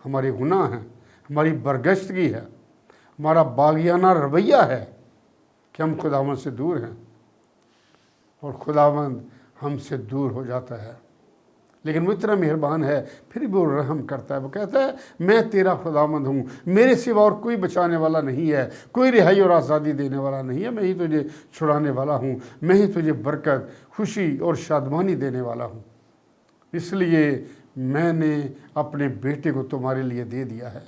ہمارے گناہ ہیں، ہماری برگشتگی ہے، ہمارا باغیانہ رویہ ہے کہ ہم خداوند سے دور ہیں، اور خداوند ہم سے دور ہو جاتا ہے۔ لیکن وہ اتنا مہربان ہے، پھر بھی وہ رحم کرتا ہے۔ وہ کہتا ہے میں تیرا خداوند ہوں، میرے سوا اور کوئی بچانے والا نہیں ہے، کوئی رہائی اور آزادی دینے والا نہیں ہے، میں ہی تجھے چھڑانے والا ہوں، میں ہی تجھے برکت، خوشی اور شادمانی دینے والا ہوں، اس لیے میں نے اپنے بیٹے کو تمہارے لیے دے دیا ہے۔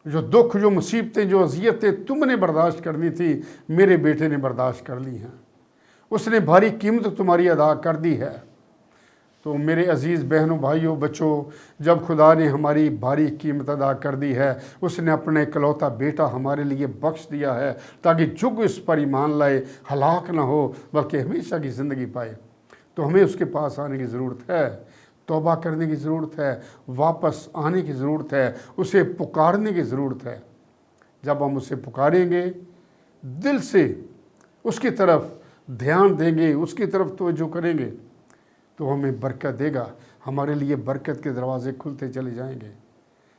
جو دکھ، جو مصیبتیں، جو اذیتیں تم نے برداشت کرنی تھی، میرے بیٹے نے برداشت کر لی ہیں، اس نے بھاری قیمت تمہاری ادا کر دی ہے۔ تو میرے عزیز بہنوں، بھائیوں، بچوں، جب خدا نے ہماری بھاری قیمت ادا کر دی ہے، اس نے اپنا اکلوتا بیٹا ہمارے لیے بخش دیا ہے تاکہ جو کوئی اس پر ایمان لائے ہلاک نہ ہو بلکہ ہمیشہ کی زندگی پائے۔ تو ہمیں اس کے پاس آنے کی ضرورت ہے، توبہ کرنے کی ضرورت ہے، واپس آنے کی ضرورت ہے، اسے پکارنے کی ضرورت ہے۔ جب ہم اسے پکاریں گے، دل سے اس کی طرف دھیان دیں گے، اس کی طرف توجہ کریں گے، تو ہمیں برکت دے گا، ہمارے لیے برکت کے دروازے کھلتے چلے جائیں گے،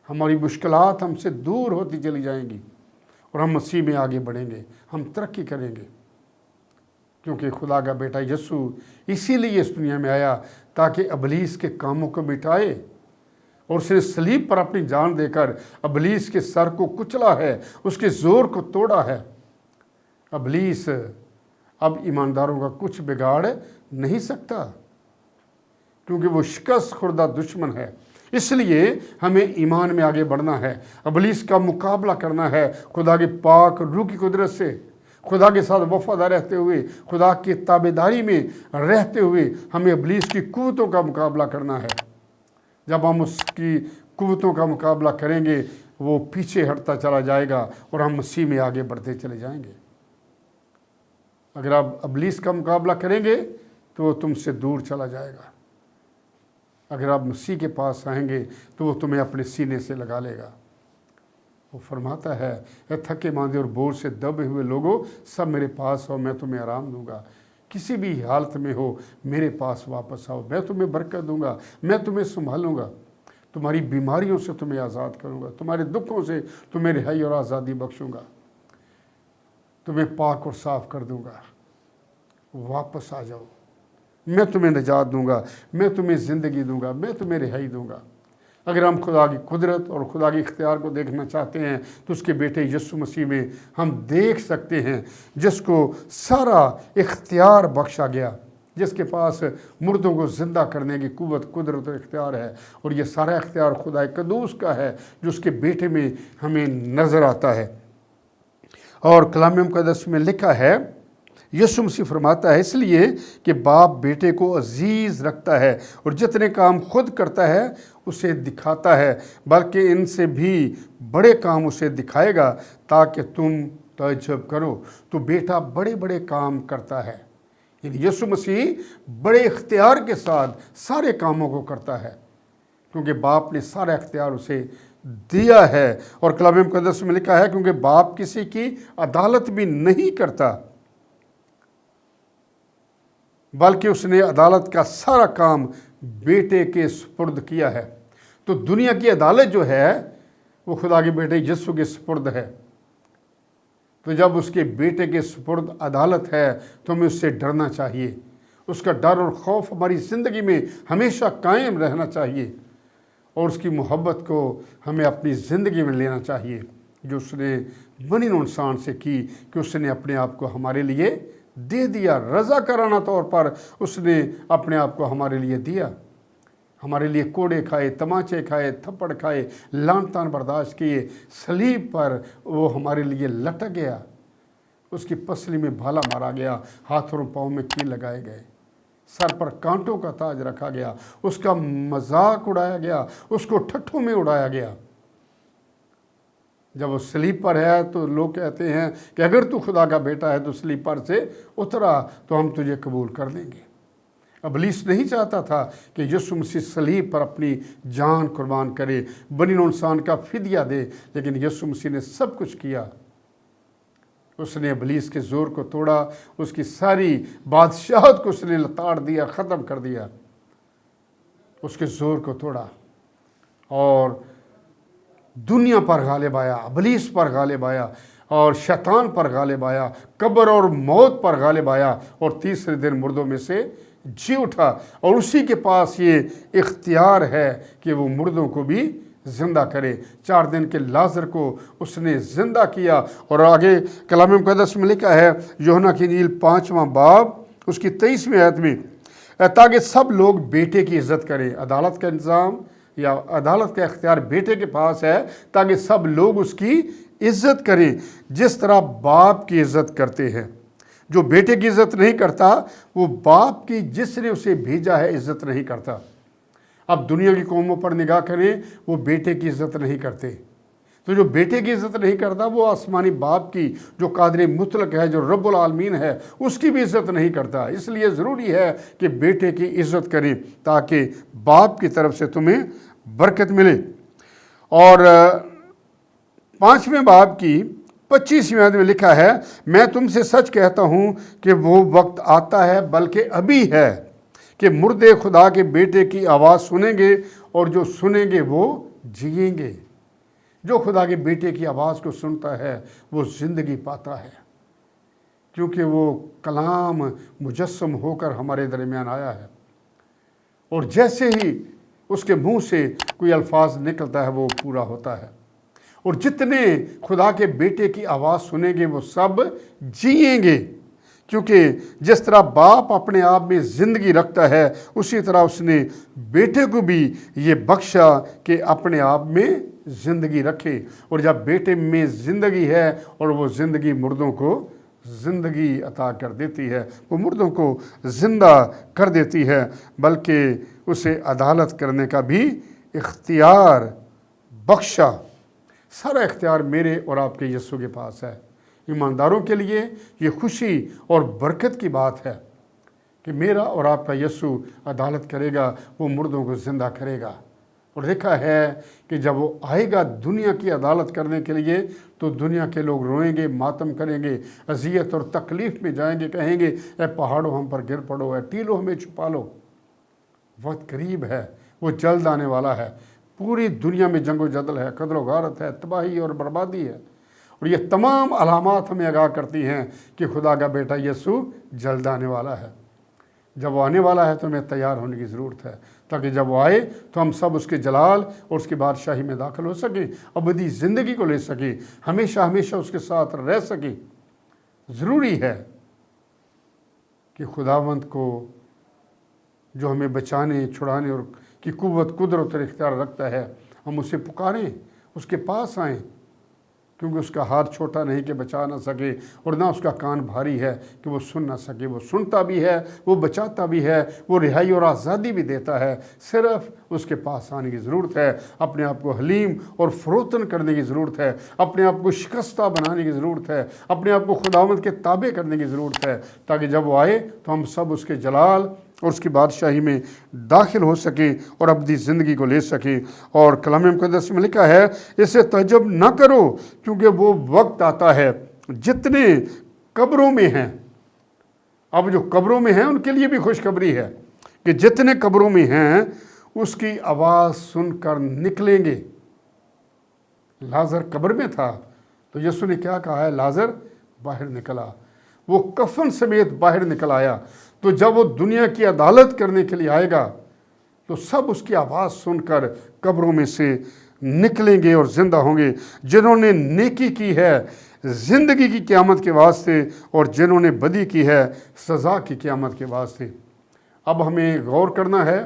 ہماری مشکلات ہم سے دور ہوتی چلی جائیں گی، اور ہم مسیح میں آگے بڑھیں گے، ہم ترقی کریں گے، کیونکہ خدا کا بیٹا یسوع اسی لیے اس دنیا میں آیا تاکہ ابلیس کے کاموں کو مٹائے، اور اس نے صلیب پر اپنی جان دے کر ابلیس کے سر کو کچلا ہے، اس کے زور کو توڑا ہے۔ ابلیس اب ایمانداروں کا کچھ بگاڑ نہیں سکتا، کیونکہ وہ شکست خوردہ دشمن ہے۔ اس لیے ہمیں ایمان میں آگے بڑھنا ہے، ابلیس کا مقابلہ کرنا ہے خدا کی پاک روح کی قدرت سے، خدا کے ساتھ وفادار رہتے ہوئے، خدا کی تابعداری میں رہتے ہوئے ہمیں ابلیس کی قوتوں کا مقابلہ کرنا ہے۔ جب ہم اس کی قوتوں کا مقابلہ کریں گے، وہ پیچھے ہٹتا چلا جائے گا اور ہم مسیح میں آگے بڑھتے چلے جائیں گے۔ اگر آپ ابلیس کا مقابلہ کریں گے تو وہ تم سے دور چلا جائے گا، اگر آپ مسیح کے پاس آئیں گے تو وہ تمہیں اپنے سینے سے لگا لے گا۔ وہ فرماتا ہے اے تھکے ماندے اور بوجھ سے دبے ہوئے لوگوں، سب میرے پاس آؤ، میں تمہیں آرام دوں گا۔ کسی بھی حالت میں ہو میرے پاس واپس آؤ، میں تمہیں برکت دوں گا، میں تمہیں سنبھالوں گا، تمہاری بیماریوں سے تمہیں آزاد کروں گا، تمہارے دکھوں سے تمہیں رہائی اور آزادی بخشوں گا، تمہیں پاک اور صاف کر دوں گا۔ واپس آ جاؤ، میں تمہیں نجات دوں گا، میں تمہیں زندگی دوں گا، میں تمہیں رہائی دوں گا۔ اگر ہم خدا کی قدرت اور خدا کی اختیار کو دیکھنا چاہتے ہیں تو اس کے بیٹے یسوع مسیح میں ہم دیکھ سکتے ہیں، جس کو سارا اختیار بخشا گیا، جس کے پاس مردوں کو زندہ کرنے کی قوت، قدرت اور اختیار ہے، اور یہ سارا اختیار خدا قدوس کا ہے جو اس کے بیٹے میں ہمیں نظر آتا ہے۔ اور کلام مقدس میں لکھا ہے، یسوع مسیح فرماتا ہے اس لیے کہ باپ بیٹے کو عزیز رکھتا ہے اور جتنے کام خود کرتا ہے اسے دکھاتا ہے، بلکہ ان سے بھی بڑے کام اسے دکھائے گا تاکہ تم تعجب کرو۔ تو بیٹا بڑے بڑے کام کرتا ہے، یعنی یسوع مسیح بڑے اختیار کے ساتھ سارے کاموں کو کرتا ہے، کیونکہ باپ نے سارا اختیار اسے دیا ہے۔ اور کلام مقدس میں لکھا ہے کیونکہ باپ کسی کی عدالت بھی نہیں کرتا، بلکہ اس نے عدالت کا سارا کام بیٹے کے سپرد کیا ہے۔ تو دنیا کی عدالت جو ہے وہ خدا کے بیٹے یسوع کے سپرد ہے۔ تو جب اس کے بیٹے کے سپرد عدالت ہے تو ہمیں اس سے ڈرنا چاہیے، اس کا ڈر اور خوف ہماری زندگی میں ہمیشہ قائم رہنا چاہیے، اور اس کی محبت کو ہمیں اپنی زندگی میں لینا چاہیے جو اس نے بنی نوع انسان سے کی، کہ اس نے اپنے آپ کو ہمارے لیے دے دیا، رضاکارانہ طور پر اس نے اپنے آپ کو ہمارے لیے دیا، ہمارے لیے کوڑے کھائے، تماچے کھائے، تھپڑ کھائے، لعن طعن برداشت کیے، صلیب پر وہ ہمارے لیے لٹک گیا، اس کی پسلی میں بھالا مارا گیا، ہاتھوں اور پاؤں میں کیل لگائے گئے، سر پر کانٹوں کا تاج رکھا گیا، اس کا مذاق اڑایا گیا، اس کو ٹھٹھوں میں اڑایا گیا۔ جب وہ صلیب پر ہے تو لوگ کہتے ہیں کہ اگر تو خدا کا بیٹا ہے تو صلیب پر سے اترا تو ہم تجھے قبول کر لیں گے۔ ابلیس نہیں چاہتا تھا کہ یسوع مسیح صلیب پر اپنی جان قربان کرے، بنی نوع انسان کا فدیہ دے، لیکن یسوع مسیح نے سب کچھ کیا۔ اس نے ابلیس کے زور کو توڑا، اس کی ساری بادشاہت کو اس نے لتاڑ دیا، ختم کر دیا، اس کے زور کو توڑا، اور دنیا پر غالب آیا، ابلیس پر غالب آیا اور شیطان پر غالب آیا، قبر اور موت پر غالب آیا اور تیسرے دن مردوں میں سے جی اٹھا، اور اسی کے پاس یہ اختیار ہے کہ وہ مردوں کو بھی زندہ کرے۔ 4 دن کے لازر کو اس نے زندہ کیا، اور آگے کلام مقدس میں لکھا ہے یوحنا کی انجیل 5واں باب اس کی 23ویں آیت میں، تاکہ سب لوگ بیٹے کی عزت کریں۔ عدالت کا انتظام یا عدالت کا اختیار بیٹے کے پاس ہے، تاکہ سب لوگ اس کی عزت کریں جس طرح باپ کی عزت کرتے ہیں۔ جو بیٹے کی عزت نہیں کرتا وہ باپ کی جس نے اسے بھیجا ہے عزت نہیں کرتا۔ اب دنیا کی قوموں پر نگاہ کریں، وہ بیٹے کی عزت نہیں کرتے، تو جو بیٹے کی عزت نہیں کرتا وہ آسمانی باپ کی جو قادر مطلق ہے، جو رب العالمین ہے، اس کی بھی عزت نہیں کرتا۔ اس لیے ضروری ہے کہ بیٹے کی عزت کریں تاکہ باپ کی طرف سے تمہیں برکت ملے۔ اور 5ویں باب کی 25ویں آیت میں لکھا ہے، میں تم سے سچ کہتا ہوں کہ وہ وقت آتا ہے، بلکہ ابھی ہے، کہ مردے خدا کے بیٹے کی آواز سنیں گے، اور جو سنیں گے وہ جئیں گے۔ جو خدا کے بیٹے کی آواز کو سنتا ہے وہ زندگی پاتا ہے، کیونکہ وہ کلام مجسم ہو کر ہمارے درمیان آیا ہے، اور جیسے ہی اس کے منہ سے کوئی الفاظ نکلتا ہے وہ پورا ہوتا ہے۔ اور جتنے خدا کے بیٹے کی آواز سنیں گے وہ سب جئیں گے، کیونکہ جس طرح باپ اپنے آپ میں زندگی رکھتا ہے اسی طرح اس نے بیٹے کو بھی یہ بخشا کہ اپنے آپ میں زندگی رکھے۔ اور جب بیٹے میں زندگی ہے اور وہ زندگی مردوں کو زندگی عطا کر دیتی ہے، وہ مردوں کو زندہ کر دیتی ہے، بلکہ اسے عدالت کرنے کا بھی اختیار بخشا۔ سارا اختیار میرے اور آپ کے یسوع کے پاس ہے۔ ایمانداروں کے لیے یہ خوشی اور برکت کی بات ہے کہ میرا اور آپ کا یسوع عدالت کرے گا، وہ مردوں کو زندہ کرے گا۔ اور دیکھا ہے کہ جب وہ آئے گا دنیا کی عدالت کرنے کے لیے تو دنیا کے لوگ روئیں گے، ماتم کریں گے، اذیت اور تکلیف میں جائیں گے، کہیں گے اے پہاڑوں ہم پر گر پڑو، اے ٹیلو ہمیں چھپا لو۔ وقت قریب ہے، وہ جلد آنے والا ہے۔ پوری دنیا میں جنگ و جدل ہے، قتل و غارت ہے، تباہی اور بربادی ہے، اور یہ تمام علامات ہمیں آگاہ کرتی ہیں کہ خدا کا بیٹا یسوع جلد آنے والا ہے۔ جب وہ آنے والا ہے تو ہمیں تیار ہونے کی ضرورت ہے، تاکہ جب وہ آئے تو ہم سب اس کے جلال اور اس کی بادشاہی میں داخل ہو سکیں، ابدی زندگی کو لے سکیں، ہمیشہ ہمیشہ اس کے ساتھ رہ سکیں۔ ضروری ہے کہ خداوند کو جو ہمیں بچانے، چھڑانے اور کی قوت، قدرت اور اختیار رکھتا ہے، ہم اسے پکاریں، اس کے پاس آئیں، کیونکہ اس کا ہاتھ چھوٹا نہیں کہ بچا نہ سکے، اور نہ اس کا کان بھاری ہے کہ وہ سن نہ سکے۔ وہ سنتا بھی ہے، وہ بچاتا بھی ہے، وہ رہائی اور آزادی بھی دیتا ہے۔ صرف اس کے پاس آنے کی ضرورت ہے، اپنے آپ کو حلیم اور فروتن کرنے کی ضرورت ہے، اپنے آپ کو شکستہ بنانے کی ضرورت ہے، اپنے آپ کو خداوند کے تابع کرنے کی ضرورت ہے، تاکہ جب وہ آئے تو ہم سب اس کے جلال اور اس کی بادشاہی میں داخل ہو سکیں اور ابدی زندگی کو لے سکیں۔ اور کلام مقدس میں لکھا ہے، اسے تعجب نہ کرو کیونکہ وہ وقت آتا ہے جتنے قبروں میں ہیں۔ اب جو قبروں میں ہیں ان کے لیے بھی خوشخبری ہے کہ جتنے قبروں میں ہیں اس کی آواز سن کر نکلیں گے۔ لازر قبر میں تھا تو یسوع نے کیا کہا ہے؟ لازر باہر نکلا۔ وہ کفن سمیت باہر نکل آیا۔ تو جب وہ دنیا کی عدالت کرنے کے لیے آئے گا تو سب اس کی آواز سن کر قبروں میں سے نکلیں گے اور زندہ ہوں گے، جنہوں نے نیکی کی ہے زندگی کی قیامت کے واسطے، اور جنہوں نے بدی کی ہے سزا کی قیامت کے واسطے۔ اب ہمیں غور کرنا ہے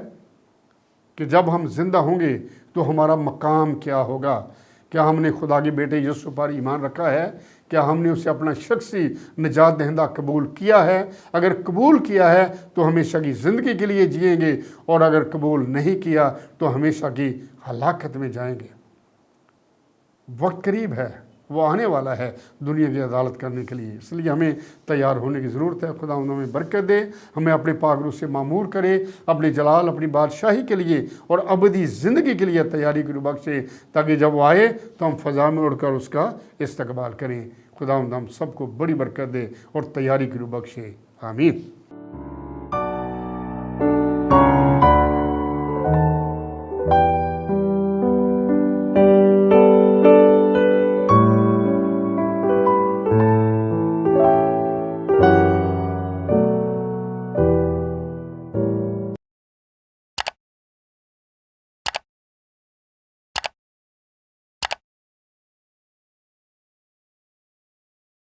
کہ جب ہم زندہ ہوں گے تو ہمارا مقام کیا ہوگا۔ کیا ہم نے خدا کے بیٹے یسوع پر ایمان رکھا ہے؟ کیا ہم نے اسے اپنا شخصی نجات دہندہ قبول کیا ہے؟ اگر قبول کیا ہے تو ہمیشہ کی زندگی کے لیے جئیں گے، اور اگر قبول نہیں کیا تو ہمیشہ کی ہلاکت میں جائیں گے۔ وقت قریب ہے، وہ آنے والا ہے دنیا کی عدالت کرنے کے لیے، اس لیے ہمیں تیار ہونے کی ضرورت ہے۔ خدا ہمیں برکت دے، ہمیں اپنے پاک روح سے معمور کرے، اپنے جلال، اپنی بادشاہی کے لیے اور ابدی زندگی کے لیے تیاری کی روح بخشے، تاکہ جب وہ آئے تو ہم فضا میں اڑ کر اس کا استقبال کریں۔ خدا ہم سب کو بڑی برکت دے اور تیاری کی روح بخشے۔ آمین۔